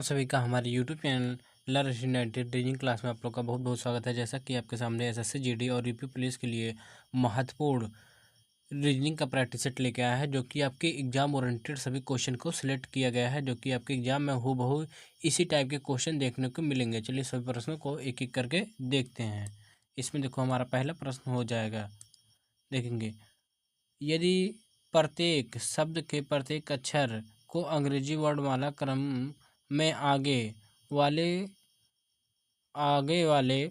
सभी का हमारे YouTube channel learn United reasoning class में आप लोग का बहुत बहुत स्वागत है। जैसा कि आपके सामने एसएससी जीडी और यूपी पुलिस के लिए महत्वपूर्ण रीजनिंग का प्रैक्टिस सेट लेके आया है, जो कि आपके एग्जाम ओरिएंटेड सभी क्वेश्चन को सिलेक्ट किया गया है, जो कि आपके एग्जाम में हूबहू इसी टाइप के क्वेश्चन देखने को मिलेंगे। चलिए सभी प्रश्नों को एक एक करके देखते हैं। इसमें देखो हमारा पहला प्रश्न हो जाएगा, देखेंगे यदि प्रत्येक शब्द के प्रत्येक अक्षर को अंग्रेजी वर्णमाला क्रम में वाले आगे वाले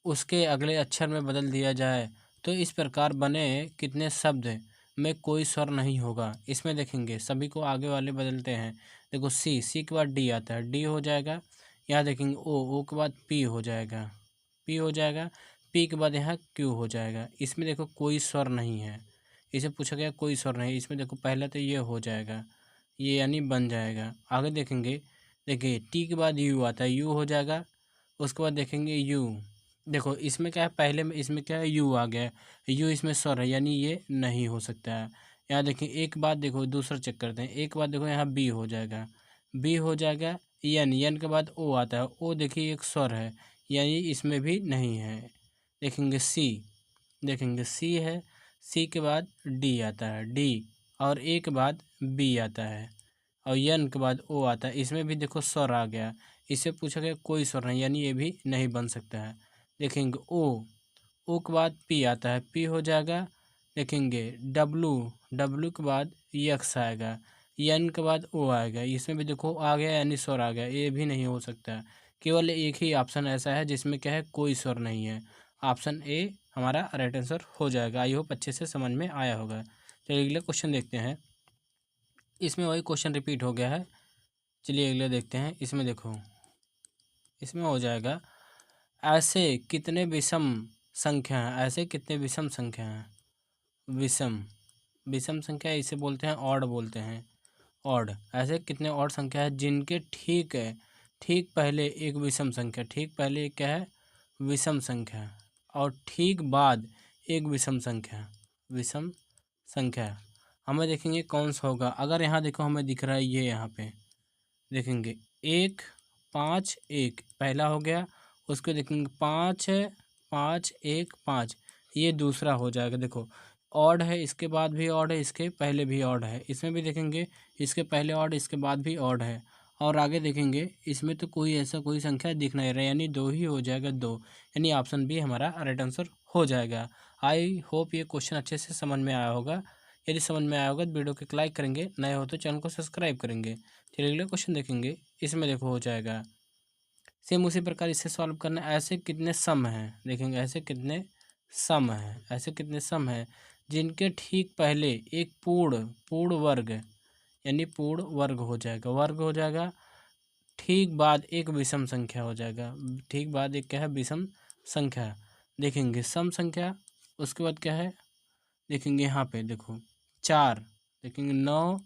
उसके अगले अक्षर में बदल दिया जाए तो इस प्रकार बने कितने शब्द में कोई स्वर नहीं होगा। इसमें देखेंगे सभी को आगे वाले बदलते हैं। देखो सी के बाद डी आता है, डी हो जाएगा। यहाँ देखेंगे ओ के बाद पी हो जाएगा, पी हो जाएगा। पी के बाद यहाँ क्यू हो जाएगा। इसमें देखो कोई स्वर नहीं है, इसे पूछा गया कोई स्वर नहीं। इसमें देखो पहला तो ये हो जाएगा, ये यानी बन जाएगा। आगे देखेंगे, देखिए टी के बाद यू आता है, यू हो जाएगा। उसके बाद देखेंगे यू, देखो इसमें क्या है, पहले में इसमें क्या है, यू आ गया, यू इसमें स्वर है यानी ये नहीं हो सकता है। यहाँ देखिए एक बात देखो, दूसरा चेक करते हैं। एक बात देखो यहाँ बी हो जाएगा, बी हो जाएगा। एन के बाद ओ आता है, ओ देखिए एक स्वर है यानी इसमें भी नहीं है। देखेंगे सी, देखेंगे सी है, सी के बाद डी आता है, डी और ए के बाद बी आता है और एन के बाद ओ आता है। इसमें भी देखो स्वर आ गया, इससे पूछा गया कोई स्वर नहीं यानी ये भी नहीं बन सकता है। देखेंगे ओ के बाद पी आता है, पी हो जाएगा। देखेंगे डब्लू के बाद यक्स आएगा, एन के बाद ओ आएगा। इसमें भी देखो आ गया यानी स्वर आ गया, ये भी नहीं हो सकता है। केवल एक ही ऑप्शन ऐसा है जिसमें क्या है, कोई स्वर नहीं है। ऑप्शन ए हमारा राइट आंसर हो जाएगा। आई होप अच्छे से समझ में आया होगा। चलिए अगले क्वेश्चन देखते हैं। इसमें वही क्वेश्चन रिपीट हो गया है। चलिए अगले देखते हैं। इसमें देखो, इसमें हो जाएगा ऐसे कितने विषम संख्या हैं, ऐसे कितने विषम संख्या हैं। विषम, विषम संख्या इसे बोलते हैं ऑड, बोलते हैं ऑड। ऐसे कितने ऑड संख्या है जिनके ठीक है, ठीक पहले एक विषम संख्या, ठीक पहले एक क्या है, विषम संख्या, और ठीक बाद एक विषम संख्या, विषम संख्या। हमें देखेंगे कौन सा होगा। अगर यहाँ देखो हमें दिख रहा है ये, यहाँ पे देखेंगे 1 5 1 पहला हो गया। उसको देखेंगे 5 5 1 5, ये दूसरा हो जाएगा। देखो ऑड है, इसके बाद भी ऑड है, इसके पहले भी ऑड है। इसमें भी देखेंगे इसके पहले ऑड, इसके बाद भी ऑड है। और आगे देखेंगे इसमें तो कोई ऐसा कोई संख्या दिख नहीं रहा यानी दो ही हो जाएगा, दो, यानी ऑप्शन बी हमारा राइट आंसर हो जाएगा। आई होप ये क्वेश्चन अच्छे से समझ में आया होगा। यदि समझ में आया होगा तो वीडियो को लाइक करेंगे, नए हो तो चैनल को सब्सक्राइब करेंगे। चलिए अगले क्वेश्चन देखेंगे। इसमें देखो हो जाएगा सेम उसी प्रकार इसे सॉल्व करना। ऐसे कितने सम हैं, देखेंगे ऐसे कितने सम हैं, ऐसे कितने सम हैं जिनके ठीक पहले एक पूर्ण पूर्ण वर्ग यानी पूर्ण वर्ग हो जाएगा, वर्ग हो जाएगा। ठीक बाद एक विषम संख्या हो जाएगा, ठीक बाद एक क्या है, विषम संख्या। देखेंगे सम संख्या, उसके बाद क्या है, देखेंगे यहाँ पे देखो 4, देखेंगे 9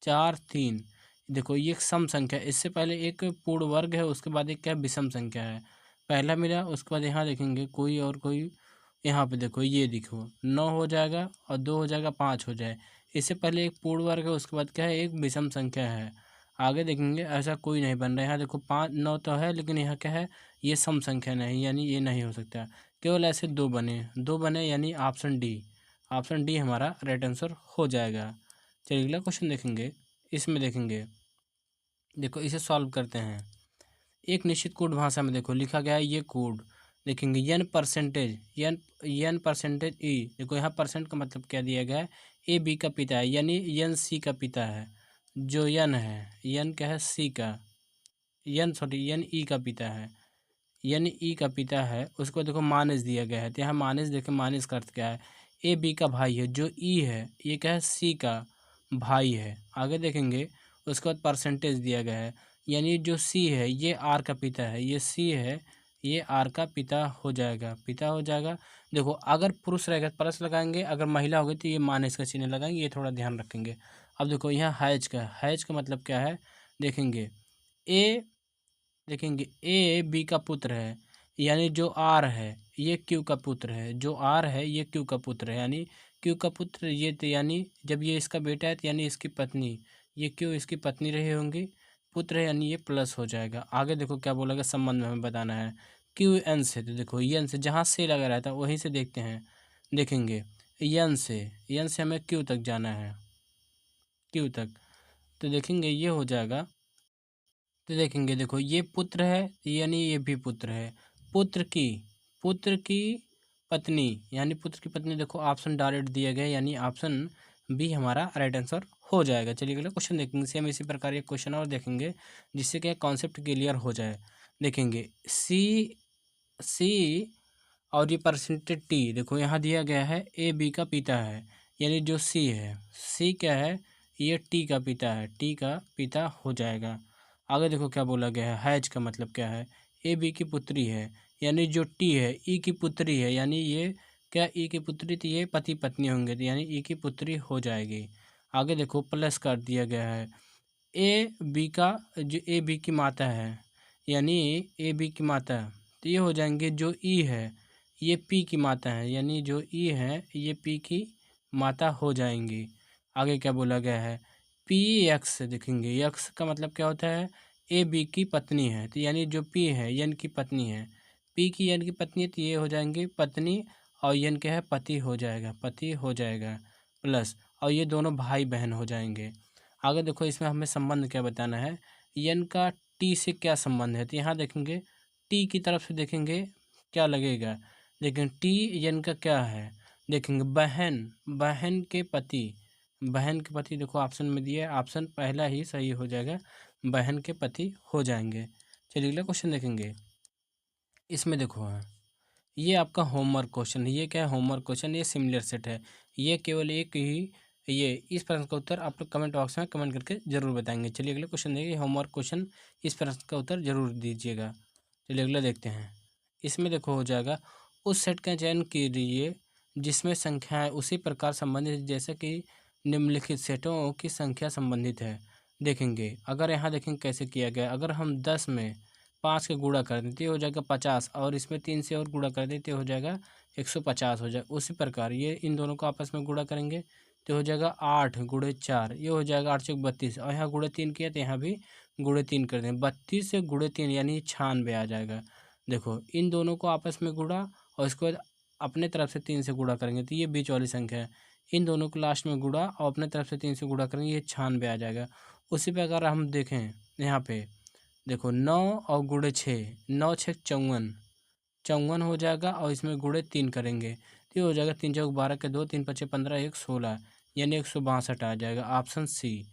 4 3। देखो ये एक सम संख्या, इससे पहले एक पूर्ण वर्ग है, उसके बाद एक क्या है, विषम संख्या है। पहला मिला, उसके बाद यहाँ देखेंगे कोई और कोई, यहाँ पे देखो ये देखो 9 हो जाएगा और 2 हो जाएगा, 5 हो जाए। इससे पहले एक पूर्ण वर्ग है, उसके बाद क्या है, एक विषम संख्या है। आगे देखेंगे ऐसा कोई नहीं बन रहा है। यहाँ देखो 5 9 तो है, लेकिन यहाँ क्या है, ये सम संख्या नहीं, यानी ये नहीं हो सकता। केवल ऐसे दो बने यानी ऑप्शन डी, ऑप्शन डी हमारा राइट आंसर हो जाएगा। चलिए अगला क्वेश्चन देखेंगे। इसमें देखेंगे, देखो इसे सॉल्व करते हैं। एक निश्चित कोड भाषा में देखो लिखा गया है, ये कोड देखेंगे एन परसेंटेज, एन परसेंटेज ई। देखो यहाँ परसेंट का मतलब क्या दिया गया है, ए बी का पिता है यानी एन सी का पिता है। जो एन है, एन क्या है, सी का, एन ई का पिता है, एन ई का पिता है। उसको देखो माइनस दिया गया है, तो यहाँ माइनस देखें, माइनस का अर्थ क्या है, ए बी का भाई है। जो ई है ये क्या है, सी का भाई है। आगे देखेंगे उसके बाद परसेंटेज दिया गया है, यानी जो सी है ये आर का पिता है, ये सी है ये आर का पिता हो जाएगा, पिता हो जाएगा। देखो अगर पुरुष रहेगा तो प्लस लगाएंगे, अगर महिला होगी तो ये माइनस का चिन्ह लगाएंगे, ये थोड़ा ध्यान रखेंगे। अब देखो यहाँ हैज का मतलब क्या है, देखेंगे ए, देखेंगे ए बी का पुत्र है, यानी जो आर है ये क्यू का पुत्र है, जो आर है ये क्यू का पुत्र है, यानी क्यू का पुत्र ये, तो यानी जब ये इसका बेटा है तो यानी इसकी पत्नी, ये क्यू इसकी पत्नी रही होंगी, पुत्र है यानी ये प्लस हो जाएगा। आगे देखो क्या बोलेगा, संबंध में हमें बताना है। क्यू एन से, तो देखो एन से जहाँ से लगा रहता है वहीं से देखते हैं, देखेंगे एन से हमें क्यू तक जाना है, क्यू तक। तो देखेंगे ये हो जाएगा। तो देखेंगे देखो ये पुत्र है यानी ये भी पुत्र है। पुत्र की पुत्र की पत्नी यानी पुत्र की पत्नी, देखो ऑप्शन डायरेक्ट दिया गया यानी ऑप्शन बी हमारा राइट आंसर हो जाएगा। चलिए अगला क्वेश्चन देखेंगे। सेम इसी प्रकार एक क्वेश्चन और देखेंगे जिससे कि कॉन्सेप्ट क्लियर हो जाए। देखेंगे सी सी और ये परसेंटेज टी, देखो यहाँ दिया गया है ए बी का पिता है, यानी जो सी है, सी क्या है, ये टी का पिता है, टी का पिता हो जाएगा। आगे देखो क्या बोला गया है, हैज का मतलब क्या है, ए बी की पुत्री है, यानी जो टी है ई की पुत्री है, यानी ये क्या ई की पुत्री, तो ये पति पत्नी होंगे, तो यानी ई की पुत्री हो जाएगी। आगे देखो प्लस कर दिया गया है ए बी का, जो ए बी की माता है, यानी ए बी की माता, तो ये हो जाएंगे जो ई है ये पी की माता है, यानी जो ई है ये पी की माता हो जाएंगी। आगे क्या बोला गया है, पी एक्स, देखेंगे एक्स का मतलब क्या होता है, ए बी की पत्नी है, तो यानी जो पी है यन की पत्नी है, पी की यन की पत्नी है, तो ये हो जाएंगे पत्नी, और यन क्या है पति हो जाएगा, पति हो जाएगा प्लस, और ये दोनों भाई बहन हो जाएंगे। आगे देखो इसमें हमें संबंध क्या बताना है, यन का टी से क्या संबंध है, तो यहाँ देखेंगे टी की तरफ से देखेंगे क्या लगेगा, लेकिन टी यन का क्या है, देखेंगे बहन, बहन के पति, बहन के पति, देखो ऑप्शन में दिया है, ऑप्शन पहला ही सही हो जाएगा, बहन के पति हो जाएंगे। चलिए अगला क्वेश्चन देखेंगे। इसमें देखो ये आपका होमवर्क क्वेश्चन है, ये क्या है होमवर्क क्वेश्चन, ये सिमिलर सेट है, ये केवल एक ही, ये इस प्रश्न का उत्तर आप लोग कमेंट बॉक्स में कमेंट करके जरूर बताएंगे। चलिए अगले क्वेश्चन देखिए, होमवर्क क्वेश्चन इस प्रश्न का उत्तर जरूर दीजिएगा। चलिए अगला देखते हैं। इसमें देखो हो जाएगा, उस सेट का चयन कीजिए जिसमें संख्याएं उसी प्रकार संबंधित जैसे कि निम्नलिखित सेटों की संख्या संबंधित है। देखेंगे अगर यहाँ देखेंगे कैसे किया गया, अगर हम 10 में 5 के गुणा कर देते हो जाएगा 50, और इसमें 3 से और गुणा कर देते हो जाएगा 150 हो जाएगा। उसी प्रकार ये इन दोनों को आपस में गुणा करेंगे तो हो जाएगा 8 गुणे 4, ये हो जाएगा 8 चौक 32, और यहाँ गुणे 3 किया तो यहाँ भी गुणे 3 कर दें, 32 से गुणे 3 यानी 96 आ जाएगा। देखो इन दोनों को आपस में गुणा और इसके बाद अपने तरफ से 3 से गुणा करेंगे तो ये बीच वाली संख्या है, इन दोनों को लास्ट में गुणा और अपने तरफ से 3 से गुणा करेंगे, ये 96 आ जाएगा। उसी प्रकार हम देखें यहाँ पे, देखो 9 और गुणे 6, 9 6 54, 54 हो जाएगा, और इसमें गुणे 3 करेंगे तो ये हो जाएगा 3 चौक 12 के 2, 3 पचे 15, 1 16, यानी 162 आ जाएगा। ऑप्शन सी,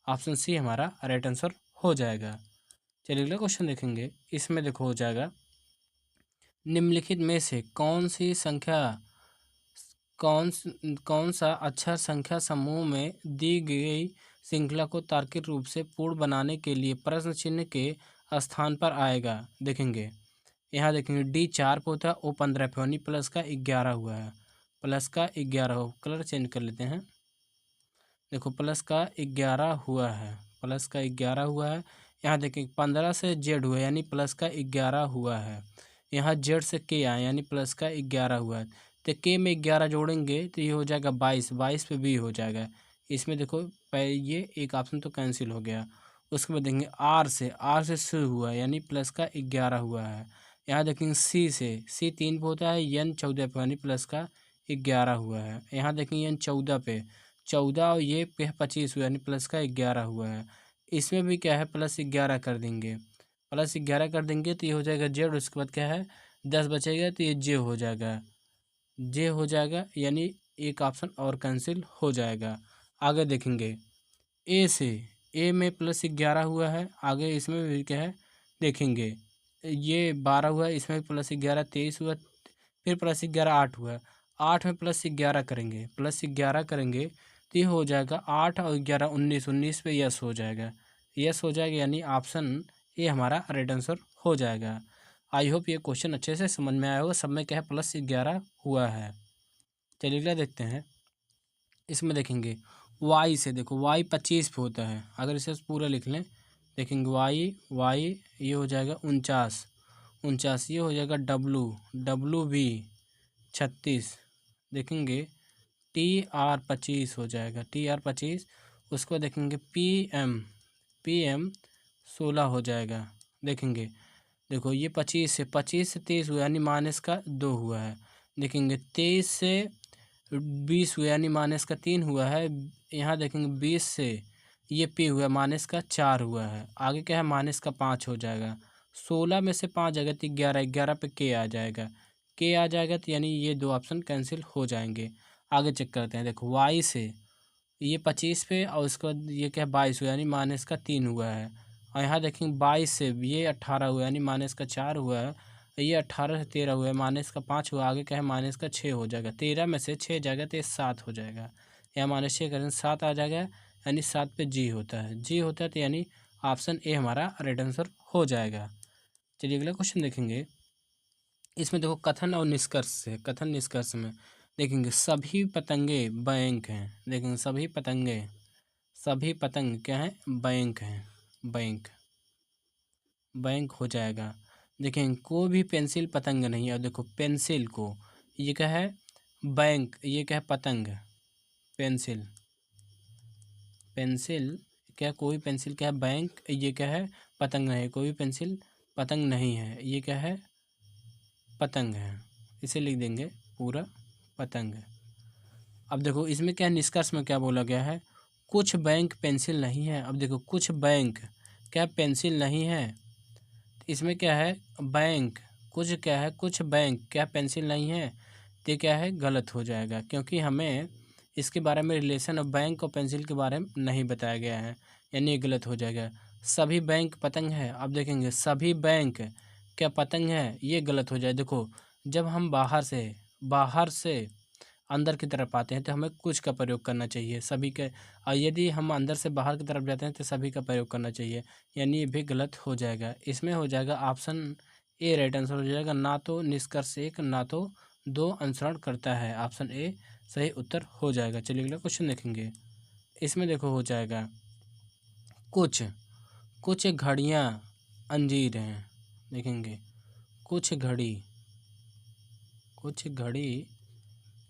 ऑप्शन सी हमारा राइट आंसर हो जाएगा। चलिए अगला क्वेश्चन देखेंगे। इसमें देखो हो जाएगा, निम्नलिखित में से कौन सी संख्या, कौन सा अक्षर संख्या समूह में दी गई श्रृंखला को तार्किक रूप से पूर्ण बनाने के लिए प्रश्न चिन्ह के स्थान पर आएगा। देखेंगे यहाँ देखेंगे डी 4 पे होता है, ओ 15 पे, यानी प्लस का 11 हुआ है, प्लस का 11 हो, कलर चेंज कर लेते हैं। देखो प्लस का 11 हुआ है, प्लस का 11 हुआ है। यहाँ देखिए 15 से जेड हुआ है यानी प्लस का 11 हुआ है। यहाँ जेड से के आए यानी प्लस का 11 हुआ है, तो के में 11 जोड़ेंगे तो ये हो जाएगा 22, 22 पे बी हो जाएगा। इसमें देखो ये एक ऑप्शन तो कैंसिल हो गया। उसके बाद देखेंगे आर से शुरू हुआ है यानी प्लस का 11 हुआ है। यहाँ देखेंगे सी से, सी 3 पे होता है, एन 14 पे यानी प्लस का 11 हुआ है। यहाँ देखेंगे एन 14 पे, 14 और ये पे 25 हुआ यानी प्लस का 11 हुआ है। इसमें भी क्या है प्लस 11 कर देंगे, प्लस 11 कर देंगे तो ये हो जाएगा जेड, उसके बाद क्या है 10 बचेगा तो ये जे हो जाएगा, जे हो जाएगा, यानी एक ऑप्शन और कैंसिल हो जाएगा। आगे देखेंगे ए से, ए में प्लस 11 हुआ है, आगे इसमें भी क्या है देखेंगे, ये 12 हुआ है, इसमें भी प्लस 11 23 हुआ, फिर प्लस 11 8 हुआ, 8 में प्लस 11 करेंगे, प्लस 11 करेंगे तो ये हो जाएगा 8 और 11 19, 19 पे यस हो जाएगा, यस हो जाएगा, यानी ऑप्शन ए हमारा राइट आंसर हो जाएगा। आई होप ये क्वेश्चन अच्छे से समझ में आया होगा, सब में क्या है प्लस 11 हुआ है। चलिए अगला देखते हैं। इसमें देखेंगे वाई से, देखो वाई 25 पे होता है, अगर इसे पूरा लिख लें, देखेंगे वाई वाई ये हो जाएगा 49, 49 ये हो जाएगा डब्लू, डब्लू बी 36, देखेंगे टी आर 25 हो जाएगा, टी आर 25, उसको देखेंगे पी एम, पी एम 16 हो जाएगा। देखेंगे, देखो ये 25 है, 25 से 23 हुआ यानी माइनस का 2 हुआ है। देखेंगे 23 से 20 हुआ यानी माइनस का 3 हुआ है। यहाँ देखेंगे 20 से ये p हुआ माइनस का 4 हुआ है। आगे क्या है, माइनस का 5 हो जाएगा। 16 में से 5 जाएगा तो 11, 11 पे k आ जाएगा। k आ जाएगा तो यानी ये दो ऑप्शन कैंसिल हो जाएंगे। आगे चेक करते हैं। देखो y से ये 25 पे और उसके बाद ये क्या है 22 हुआ यानी माइनस का 3 हुआ है। और यहाँ देखेंगे 22 से ये 18 हुआ यानी माइनस का 4 हुआ है। ये 18 से 13 हुआ है, माइनस का 5 हुआ। आगे क्या है, माइनस का 6 हो जाएगा। 13 में से 6 जाएगा तो ये 7 हो जाएगा। या माइनस 6 करें 7 आ जाएगा, यानी 7 पे जी होता है। जी होता है तो यानी ऑप्शन ए हमारा राइट आंसर हो जाएगा। चलिए अगला क्वेश्चन देखेंगे। इसमें देखो कथन और निष्कर्ष है। कथन निष्कर्ष में देखेंगे सभी पतंगे बैंक हैं। देखेंगे सभी पतंग क्या है, बैंक हैं। बैंक बैंक हो जाएगा। देखें कोई भी पेंसिल पतंग नहीं है। और देखो पेंसिल को ये क्या है, बैंक, ये क्या है पतंग। पेंसिल पेंसिल क्या, कोई पेंसिल क्या है बैंक, ये क्या है पतंग नहीं है। कोई भी पेंसिल पतंग नहीं है, ये क्या है पतंग है। इसे लिख देंगे पूरा पतंग है। अब देखो इसमें क्या है, निष्कर्ष में क्या बोला गया है, कुछ बैंक पेंसिल नहीं है। अब देखो कुछ बैंक क्या पेंसिल नहीं है, इसमें क्या है बैंक, कुछ क्या है, कुछ बैंक क्या पेंसिल नहीं है, तो क्या है गलत हो जाएगा। क्योंकि हमें इसके बारे में रिलेशन ऑफ बैंक और पेंसिल के बारे में नहीं बताया गया है, यानी ये गलत हो जाएगा। सभी बैंक पतंग है। अब देखेंगे सभी बैंक क्या पतंग है, ये गलत हो जाए। देखो जब हम बाहर से अंदर की तरफ आते हैं तो हमें कुछ का प्रयोग करना चाहिए, सभी के। और यदि हम अंदर से बाहर की तरफ जाते हैं तो सभी का प्रयोग करना चाहिए, यानी ये भी गलत हो जाएगा। इसमें हो जाएगा ऑप्शन ए राइट आंसर हो जाएगा। ना तो निष्कर्ष एक, ना तो दो अनुसरण करता है। ऑप्शन ए सही उत्तर हो जाएगा। चलिए अगला क्वेश्चन देखेंगे। इसमें देखो हो जाएगा कुछ कुछ घड़ियाँ अंजीर हैं। देखेंगे कुछ घड़ी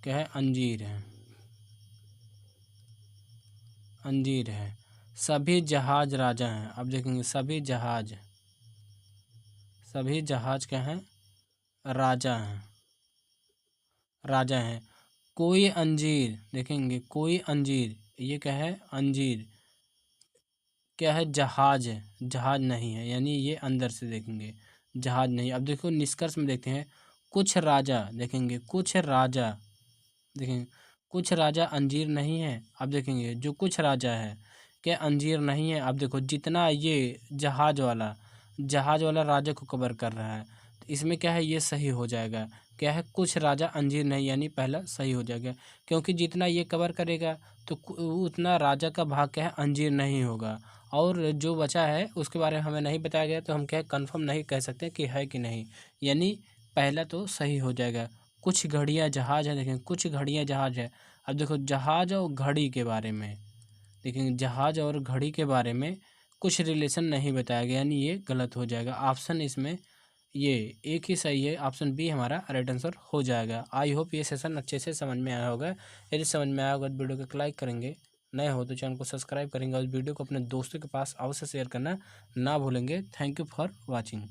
क्या है, अंजीर है। सभी जहाज राजा हैं। अब देखेंगे सभी जहाज क्या हैं, राजा हैं। कोई अंजीर, देखेंगे कोई अंजीर, ये क्या है अंजीर क्या है, जहाज नहीं है, यानी ये अंदर से देखेंगे जहाज नहीं। अब देखो निष्कर्ष में देखते हैं कुछ राजा, देखेंगे कुछ राजा अंजीर नहीं है। अब देखेंगे जो कुछ राजा है क्या अंजीर नहीं है। अब देखो जितना ये जहाज वाला राजा को कवर कर रहा है, तो इसमें क्या है ये सही हो जाएगा। क्या है, कुछ राजा अंजीर नहीं, यानी पहला सही हो जाएगा। क्योंकि जितना ये कवर करेगा तो उतना राजा का भाग क्या है अंजीर नहीं होगा। और जो बचा है उसके बारे में हमें नहीं बताया गया, तो हम क्या कंफर्म नहीं कह सकते कि है कि नहीं, यानी पहला तो सही हो जाएगा। कुछ घड़ियाँ जहाज है। देखें कुछ घड़ियाँ जहाज है। अब देखो जहाज और घड़ी के बारे में, लेकिन जहाज और घड़ी के बारे में कुछ रिलेशन नहीं बताया गया, यानी ये गलत हो जाएगा। ऑप्शन इसमें ये एक ही सही है, ऑप्शन बी हमारा राइट आंसर हो जाएगा। आई होप ये सेशन अच्छे से समझ में आया होगा। यदि समझ में आया होगा तो वीडियो को लाइक करेंगे, नए हो तो चैनल को सब्सक्राइब करेंगे और वीडियो को अपने दोस्तों के पास अवश्य शेयर करना ना भूलेंगे। Thank you for watching.